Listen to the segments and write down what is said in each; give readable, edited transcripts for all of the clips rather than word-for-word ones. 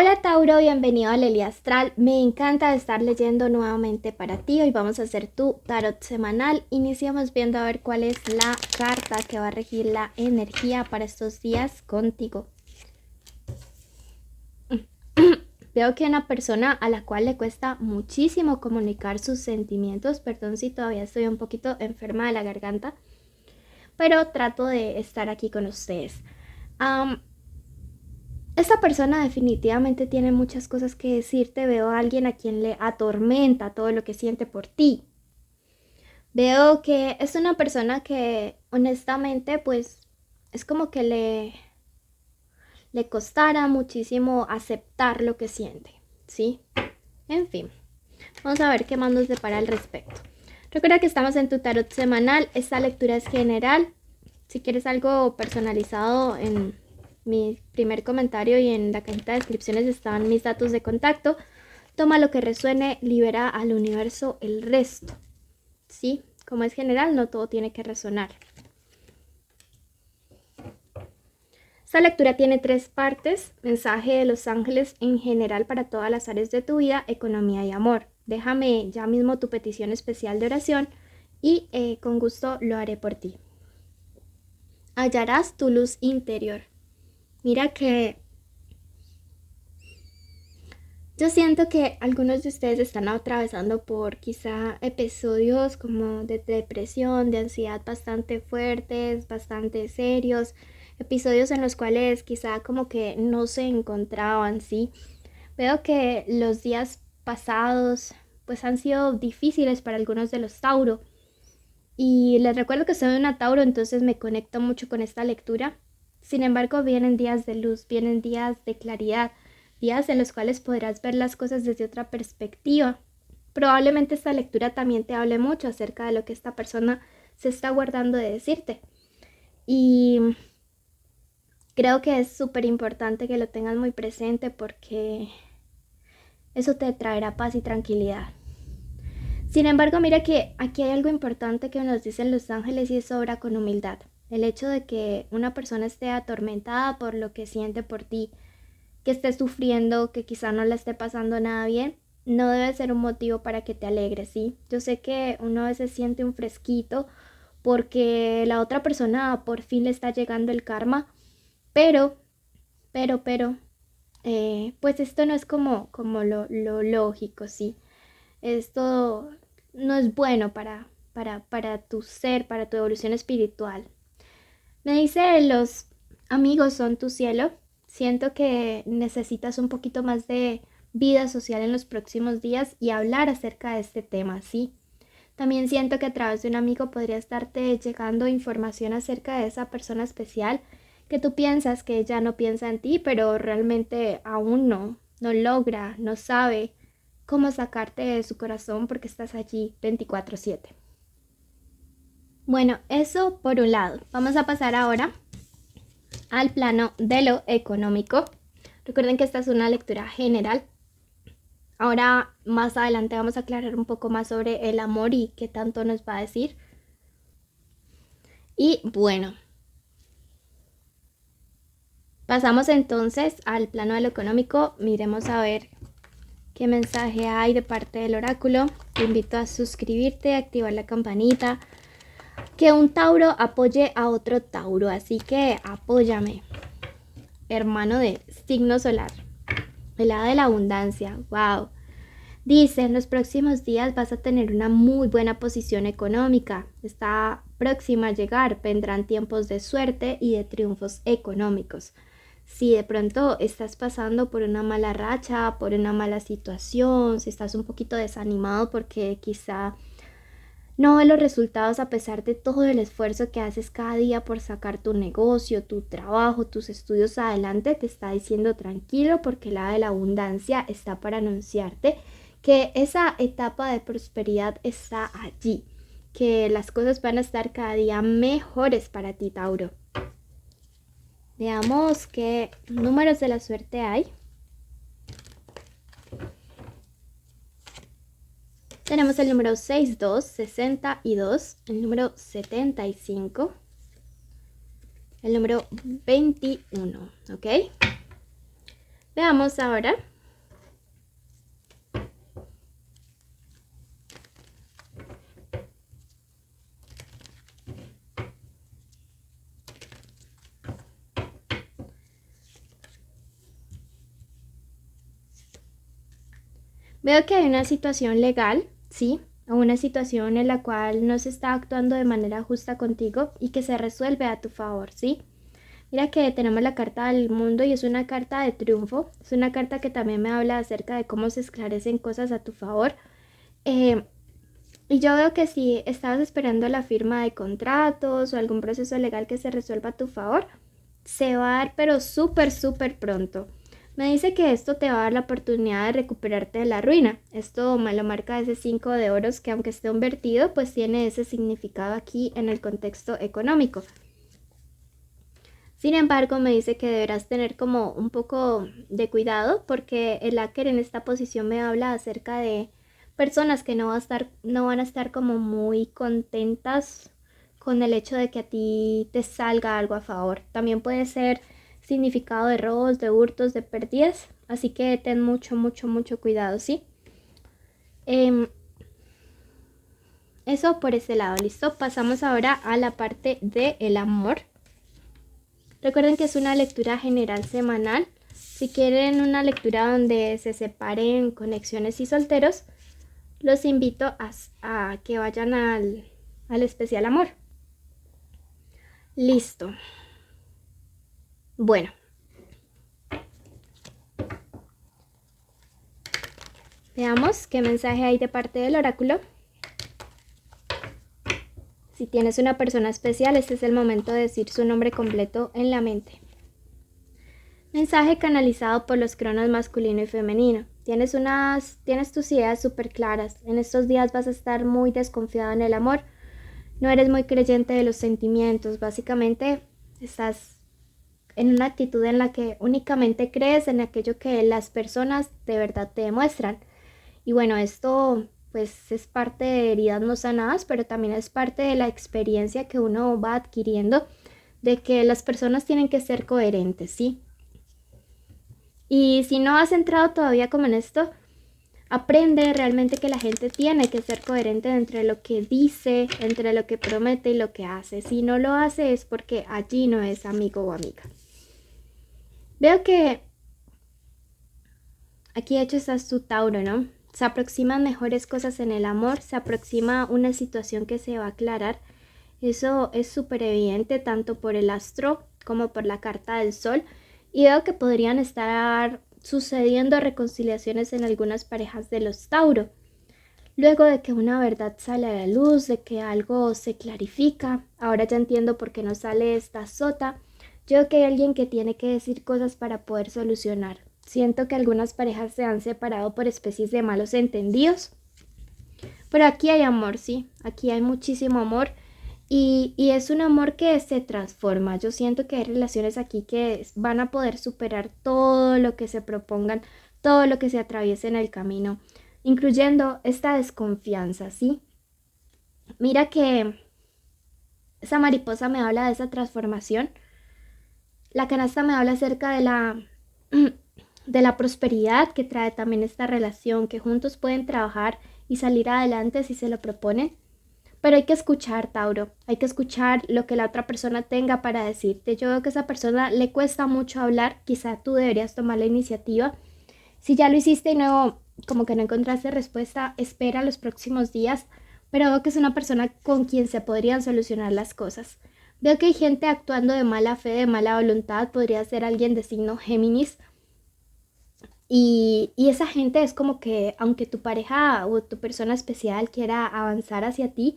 Hola Tauro, bienvenido a Lelia Astral. Me encanta estar leyendo nuevamente para ti. Hoy vamos a hacer tu tarot semanal. Iniciamos viendo a ver cuál es la carta que va a regir la energía para estos días contigo. Veo que una persona a la cual le cuesta muchísimo comunicar sus sentimientos. Perdón si todavía estoy un poquito enferma de la garganta, pero trato de estar aquí con ustedes. Esta persona definitivamente tiene muchas cosas que decirte. Veo a alguien a quien le atormenta todo lo que siente por ti. Veo que es una persona que honestamente pues es como que le costara muchísimo aceptar lo que siente, ¿sí? En fin, vamos a ver qué más nos depara al respecto. Recuerda que estamos en tu tarot semanal. Esta lectura es general. Si quieres algo personalizado, en mi primer comentario y en la cajita de descripciones están mis datos de contacto. Toma lo que resuene, libera al universo el resto. ¿Sí? Como es general, no todo tiene que resonar. Esta lectura tiene 3 partes. Mensaje de los ángeles en general para todas las áreas de tu vida, economía y amor. Déjame ya mismo tu petición especial de oración y con gusto lo haré por ti. Hallarás tu luz interior. Mira que yo siento que algunos de ustedes están atravesando por quizá episodios como de depresión, de ansiedad bastante fuertes, bastante serios, episodios en los cuales quizá como que no se encontraban, ¿sí? Veo que los días pasados pues han sido difíciles para algunos de los Tauro. Y les recuerdo que soy una Tauro, entonces me conecto mucho con esta lectura. Sin embargo, vienen días de luz, vienen días de claridad, días en los cuales podrás ver las cosas desde otra perspectiva. Probablemente esta lectura también te hable mucho acerca de lo que esta persona se está guardando de decirte. Y creo que es súper importante que lo tengas muy presente porque eso te traerá paz y tranquilidad. Sin embargo, mira que aquí hay algo importante que nos dicen los ángeles y es obra con humildad. El hecho de que una persona esté atormentada por lo que siente por ti, que esté sufriendo, que quizá no le esté pasando nada bien, no debe ser un motivo para que te alegres, ¿sí? Yo sé que uno a veces siente un fresquito porque la otra persona por fin le está llegando el karma, pero, pues esto no es como lo lógico, ¿sí? Esto no es bueno para tu ser, para tu evolución espiritual. Me dice, los amigos son tu cielo. Siento que necesitas un poquito más de vida social en los próximos días y hablar acerca de este tema, ¿sí? También siento que a través de un amigo podría estarte llegando información acerca de esa persona especial que tú piensas que ella no piensa en ti, pero realmente aún no logra, no sabe cómo sacarte de su corazón porque estás allí 24/7. Bueno, eso por un lado. Vamos a pasar ahora al plano de lo económico. Recuerden que esta es una lectura general. Ahora más adelante vamos a aclarar un poco más sobre el amor y qué tanto nos va a decir. Y bueno, pasamos entonces al plano de lo económico. Miremos a ver qué mensaje hay de parte del oráculo. Te invito a suscribirte, activar la campanita. Que un Tauro apoye a otro Tauro, así que apóyame, hermano de signo solar. El hada de la abundancia, wow. Dice, en los próximos días vas a tener una muy buena posición económica. Está próxima a llegar, vendrán tiempos de suerte y de triunfos económicos. Si de pronto estás pasando por una mala racha, por una mala situación, si estás un poquito desanimado porque quizá no ve los resultados a pesar de todo el esfuerzo que haces cada día por sacar tu negocio, tu trabajo, tus estudios adelante, te está diciendo tranquilo porque la de la abundancia está para anunciarte que esa etapa de prosperidad está allí, que las cosas van a estar cada día mejores para ti, Tauro. Veamos qué números de la suerte hay. Tenemos el número 62, 62, el número 75, el número 21, ¿ok? Veamos ahora. Veo que hay una situación legal, ¿sí? O una situación en la cual no se está actuando de manera justa contigo y que se resuelve a tu favor, ¿sí? Mira que tenemos la carta del mundo y es una carta de triunfo. Es una carta que también me habla acerca de cómo se esclarecen cosas a tu favor. Y yo veo que si estabas esperando la firma de contratos o algún proceso legal que se resuelva a tu favor, se va a dar pero súper, súper pronto. Me dice que esto te va a dar la oportunidad de recuperarte de la ruina. Esto me lo marca ese 5 de oros que aunque esté invertido, pues tiene ese significado aquí en el contexto económico. Sin embargo, me dice que deberás tener como un poco de cuidado porque el hacker en esta posición me habla acerca de personas que no van a estar como muy contentas con el hecho de que a ti te salga algo a favor. También puede ser significado de robos, de hurtos, de pérdidas. Así que ten mucho, mucho, mucho cuidado, ¿sí? Eso por ese lado, ¿listo? Pasamos ahora a la parte del amor. Recuerden que es una lectura general semanal. Si quieren una lectura donde se separen conexiones y solteros, los invito a que vayan al especial amor. Listo. Bueno. Veamos qué mensaje hay de parte del oráculo. Si tienes una persona especial, este es el momento de decir su nombre completo en la mente. Mensaje canalizado por los cronos masculino y femenino. Tienes tus ideas súper claras. En estos días vas a estar muy desconfiado en el amor. No eres muy creyente de los sentimientos. Básicamente estás en una actitud en la que únicamente crees en aquello que las personas de verdad te demuestran. Y bueno, esto pues es parte de heridas no sanadas, pero también es parte de la experiencia que uno va adquiriendo de que las personas tienen que ser coherentes, ¿sí? Y si no has entrado todavía como en esto, aprende realmente que la gente tiene que ser coherente entre lo que dice, entre lo que promete y lo que hace. Si no lo hace es porque allí no es amigo o amiga. Veo que aquí de hecho estás tu Tauro, ¿no? Se aproximan mejores cosas en el amor, se aproxima una situación que se va a aclarar. Eso es súper evidente tanto por el astro como por la carta del sol. Y veo que podrían estar sucediendo reconciliaciones en algunas parejas de los Tauro. Luego de que una verdad sale a la luz, de que algo se clarifica, ahora ya entiendo por qué no sale esta sota. Yo veo que hay alguien que tiene que decir cosas para poder solucionar. Siento que algunas parejas se han separado por especies de malos entendidos. Pero aquí hay amor, sí. Aquí hay muchísimo amor. Y es un amor que se transforma. Yo siento que hay relaciones aquí que van a poder superar todo lo que se propongan, todo lo que se atraviese en el camino, incluyendo esta desconfianza, ¿sí? Mira que esa mariposa me habla de esa transformación. La canasta me habla acerca de la prosperidad que trae también esta relación, que juntos pueden trabajar y salir adelante si se lo proponen. Pero hay que escuchar, Tauro, hay que escuchar lo que la otra persona tenga para decirte. Yo veo que a esa persona le cuesta mucho hablar, quizá tú deberías tomar la iniciativa. Si ya lo hiciste y no, como que no encontraste respuesta, espera los próximos días, pero veo que es una persona con quien se podrían solucionar las cosas. Veo que hay gente actuando de mala fe, de mala voluntad, podría ser alguien de signo Géminis. Y esa gente es como que, aunque tu pareja o tu persona especial quiera avanzar hacia ti,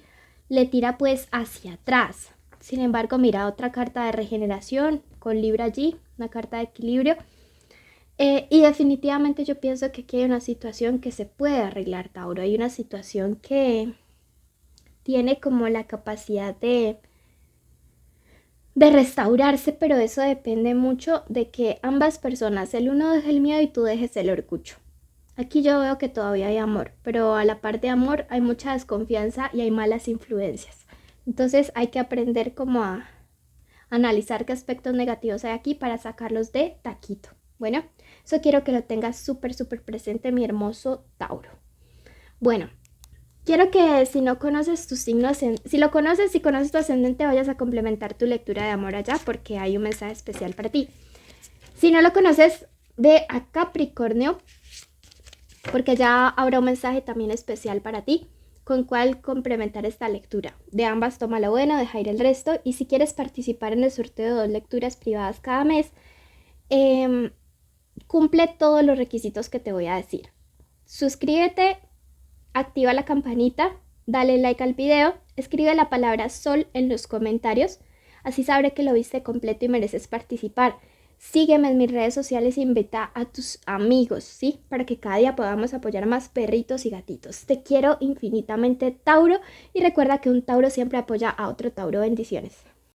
le tira pues hacia atrás. Sin embargo, mira, otra carta de regeneración con Libra allí, una carta de equilibrio. Y definitivamente yo pienso que aquí hay una situación que se puede arreglar, Tauro. Hay una situación que tiene como la capacidad de restaurarse, pero eso depende mucho de que ambas personas, el uno deje el miedo y tú dejes el orgullo. Aquí yo veo que todavía hay amor, pero a la par de amor hay mucha desconfianza y hay malas influencias. Entonces hay que aprender como a analizar qué aspectos negativos hay aquí para sacarlos de taquito. Bueno, Eso quiero que lo tengas súper, súper presente, mi hermoso Tauro. Bueno, quiero que si no conoces tu signo ascendente, si conoces tu ascendente, vayas a complementar tu lectura de amor allá porque hay un mensaje especial para ti. Si no lo conoces, ve a Capricornio porque ya habrá un mensaje también especial para ti con cual complementar esta lectura. De ambas toma lo bueno, deja ir el resto. Y si quieres participar en el sorteo de 2 lecturas privadas cada mes, cumple todos los requisitos que te voy a decir. Suscríbete, activa la campanita, dale like al video, escribe la palabra sol en los comentarios, así sabré que lo viste completo y mereces participar. Sígueme en mis redes sociales e invita a tus amigos, ¿sí? Para que cada día podamos apoyar más perritos y gatitos. Te quiero infinitamente, Tauro, y recuerda que un Tauro siempre apoya a otro Tauro. Bendiciones.